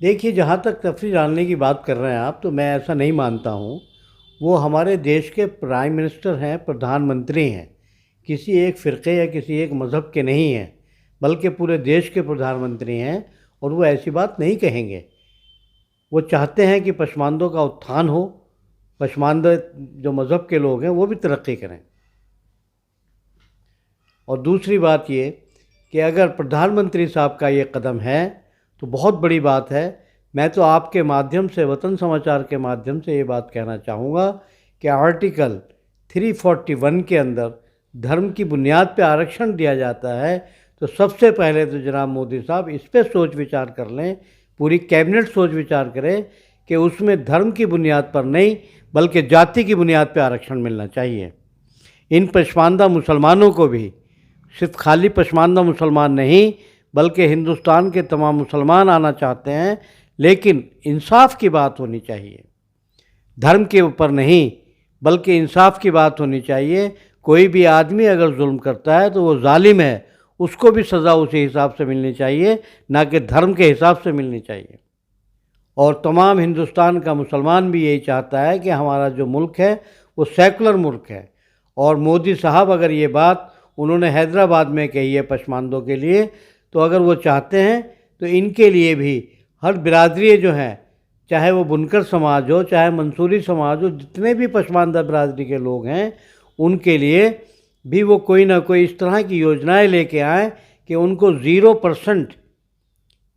देखिए, जहाँ तक तफरीह डालने की बात कर रहे हैं आप, तो मैं ऐसा नहीं मानता हूँ। वो हमारे देश के प्राइम मिनिस्टर हैं, प्रधानमंत्री हैं। किसी एक फ़िरके या किसी एक मज़हब के नहीं हैं, बल्कि पूरे देश के प्रधानमंत्री हैं और वो ऐसी बात नहीं कहेंगे। वो चाहते हैं कि पसमानदों का उत्थान हो, पसमानदा जो मज़हब के लोग हैं वो भी तरक्की करें। और दूसरी बात ये कि अगर प्रधानमंत्री साहब का ये कदम है तो बहुत बड़ी बात है। मैं तो आपके माध्यम से, वतन समाचार के माध्यम से ये बात कहना चाहूँगा कि आर्टिकल 341 के अंदर धर्म की बुनियाद पर आरक्षण दिया जाता है, तो सबसे पहले तो जनाब मोदी साहब इस पर सोच विचार कर लें, पूरी कैबिनेट सोच विचार करे कि उसमें धर्म की बुनियाद पर नहीं बल्कि जाति की बुनियाद पर आरक्षण मिलना चाहिए। इन पसमानदा मुसलमानों को भी, सिर्फ खाली पसमानदा मुसलमान नहीं बल्कि हिंदुस्तान के तमाम मुसलमान आना चाहते हैं, लेकिन इंसाफ की बात होनी चाहिए, धर्म के ऊपर नहीं बल्कि इंसाफ की बात होनी चाहिए। कोई भी आदमी अगर जुल्म करता है तो वो जालिम है, उसको भी सज़ा उसी हिसाब से मिलनी चाहिए, ना कि धर्म के हिसाब से मिलनी चाहिए। और तमाम हिंदुस्तान का मुसलमान भी यही चाहता है कि हमारा जो मुल्क है वो सेकुलर मुल्क है। और मोदी साहब अगर ये बात उन्होंने हैदराबाद में कही है पसमानदों के लिए, तो अगर वो चाहते हैं तो इनके लिए भी हर बिरादरी जो हैं, चाहे वो बुनकर समाज हो, चाहे मंसूरी समाज हो, जितने भी पसमानदा बिरादरी के लोग हैं उनके लिए भी वो कोई ना कोई इस तरह की योजनाएं लेके आएँ कि उनको 0%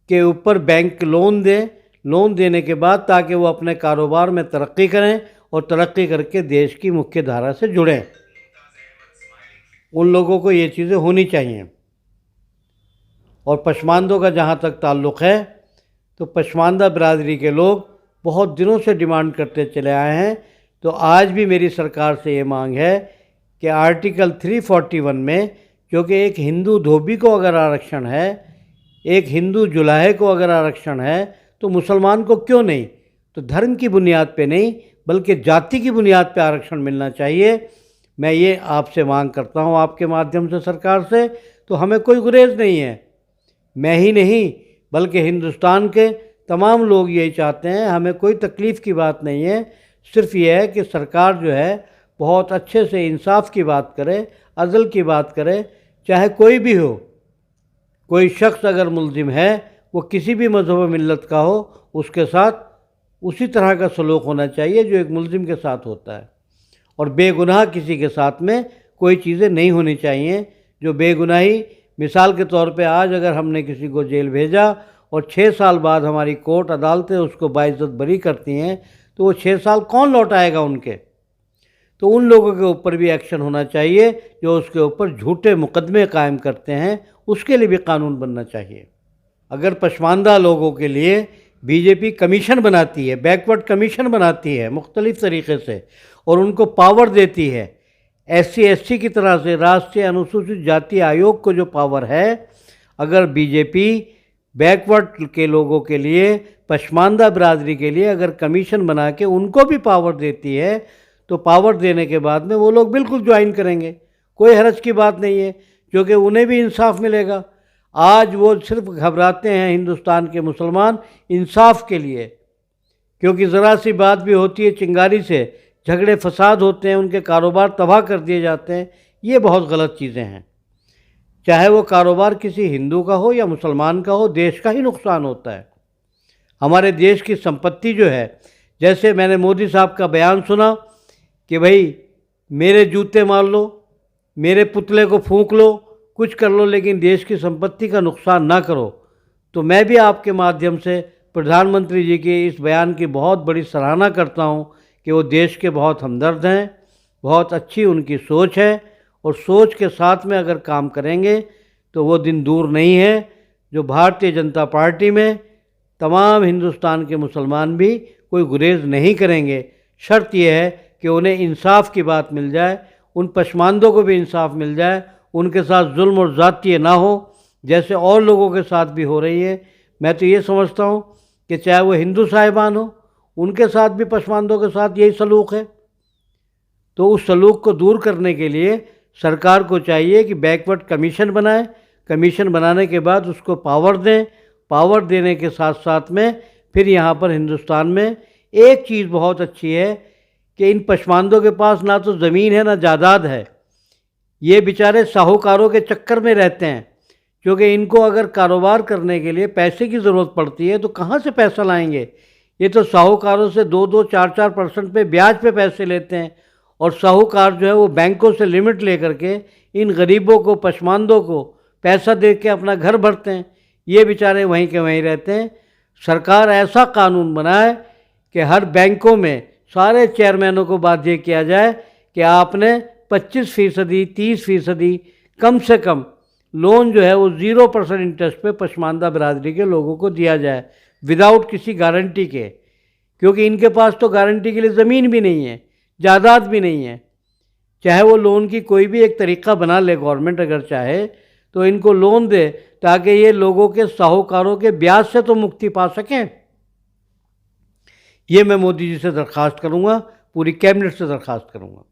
के ऊपर बैंक लोन दें। लोन देने के बाद ताकि वो अपने कारोबार में तरक्की करें और तरक्की करके देश की मुख्य धारा से जुड़ें। उन लोगों को ये चीज़ें होनी चाहिए। और पसमानदों का जहाँ तक ताल्लुक़ है, तो पसमानदा बिरादरी के लोग बहुत दिनों से डिमांड करते चले आए हैं। तो आज भी मेरी सरकार से ये मांग है कि आर्टिकल 341 में, क्योंकि एक हिंदू धोबी को अगर आरक्षण है, एक हिंदू जुलाहे को अगर आरक्षण है, तो मुसलमान को क्यों नहीं? तो धर्म की बुनियाद पे नहीं बल्कि जाति की बुनियाद पे आरक्षण मिलना चाहिए। मैं ये आपसे मांग करता हूँ आपके माध्यम से सरकार से। तो हमें कोई गुरेज नहीं है, मैं ही नहीं बल्कि हिंदुस्तान के तमाम लोग यही चाहते हैं। हमें कोई तकलीफ़ की बात नहीं है, सिर्फ ये है कि सरकार जो है बहुत अच्छे से इंसाफ की बात करे, अदल की बात करे। चाहे कोई भी हो, कोई शख्स अगर मुल्ज़िम है, वो किसी भी मज़हब व मिल्लत का हो, उसके साथ उसी तरह का सलूक होना चाहिए जो एक मुल्ज़िम के साथ होता है। और बेगुनाह किसी के साथ में कोई चीज़ें नहीं होनी चाहिए जो बेगुनाही, मिसाल के तौर पे आज अगर हमने किसी को जेल भेजा और 6 साल बाद हमारी कोर्ट अदालतें उसको बाइज्जत बरी करती हैं, तो वो 6 साल कौन लौटाएगा उनके? तो उन लोगों के ऊपर भी एक्शन होना चाहिए जो उसके ऊपर झूठे मुकदमे कायम करते हैं, उसके लिए भी कानून बनना चाहिए। अगर पसमानदा लोगों के लिए बीजेपी कमीशन बनाती है, बैकवर्ड कमीशन बनाती है मुख्तलिफ़ तरीक़े से, और उनको पावर देती है, SC/ST की तरह से राष्ट्रीय अनुसूचित जाति आयोग को जो पावर है, अगर बीजेपी बैकवर्ड के लोगों के लिए, पसमानदा बिरादरी के लिए अगर कमीशन बना के उनको भी पावर देती है, तो पावर देने के बाद में वो लोग बिल्कुल ज्वाइन करेंगे। कोई हरज की बात नहीं है, क्योंकि उन्हें भी इंसाफ मिलेगा। आज वो सिर्फ घबराते हैं हिंदुस्तान के मुसलमान इंसाफ के लिए, क्योंकि ज़रा सी बात भी होती है चिंगारी से झगड़े फसाद होते हैं, उनके कारोबार तबाह कर दिए जाते हैं। ये बहुत गलत चीज़ें हैं। चाहे वो कारोबार किसी हिंदू का हो या मुसलमान का हो, देश का ही नुकसान होता है। हमारे देश की संपत्ति जो है, जैसे मैंने मोदी साहब का बयान सुना कि भाई मेरे जूते मार लो, मेरे पुतले को फूंक लो, कुछ कर लो, लेकिन देश की संपत्ति का नुकसान ना करो। तो मैं भी आपके माध्यम से प्रधानमंत्री जी के इस बयान की बहुत बड़ी सराहना करता हूं कि वो देश के बहुत हमदर्द हैं, बहुत अच्छी उनकी सोच है, और सोच के साथ में अगर काम करेंगे तो वो दिन दूर नहीं है जो भारतीय जनता पार्टी में तमाम हिंदुस्तान के मुसलमान भी कोई गुरेज नहीं करेंगे। शर्त यह है कि उन्हें इंसाफ की बात मिल जाए, उन पसमानदों को भी इंसाफ मिल जाए, उनके साथ जुल्म और ज़ातिय ना हो जैसे और लोगों के साथ भी हो रही है। मैं तो ये समझता हूँ कि चाहे वो हिंदू साहिबान हो, उनके साथ भी पसमानदों के साथ यही सलूक है। तो उस सलूक को दूर करने के लिए सरकार को चाहिए कि बैकवर्ड कमीशन बनाए, कमीशन बनाने के बाद उसको पावर दें, पावर देने के साथ साथ में फिर यहाँ पर हिंदुस्तान में एक चीज़ बहुत अच्छी है कि इन पसमानदों के पास ना तो ज़मीन है ना जायदाद है। ये बेचारे साहूकारों के चक्कर में रहते हैं, क्योंकि इनको अगर कारोबार करने के लिए पैसे की ज़रूरत पड़ती है तो कहाँ से पैसा लाएंगे। ये तो साहूकारों से 2-2, 4-4% पे ब्याज पे पैसे लेते हैं, और साहूकार जो है वो बैंकों से लिमिट लेकर के इन गरीबों को, पसमानदों को पैसा दे के अपना घर भरते हैं। ये बेचारे वहीं के वहीं रहते हैं। सरकार ऐसा कानून बनाए कि हर बैंकों में सारे चेयरमैनों को बाध्य किया जाए कि आपने 25%, 30% कम से कम लोन जो है वो 0% इंटरेस्ट पे पसमानदा बिरादरी के लोगों को दिया जाए, विदाउट किसी गारंटी के। क्योंकि इनके पास तो गारंटी के लिए ज़मीन भी नहीं है, जायदाद भी नहीं है। चाहे वो लोन की कोई भी एक तरीक़ा बना ले गवर्नमेंट, अगर चाहे तो इनको लोन दे ताकि ये लोगों के, साहूकारों के ब्याज से तो मुक्ति पा सकें। ये मैं मोदी जी से दरख्वास्त करूँगा, पूरी कैबिनेट से दरख्वास्त करूँगा।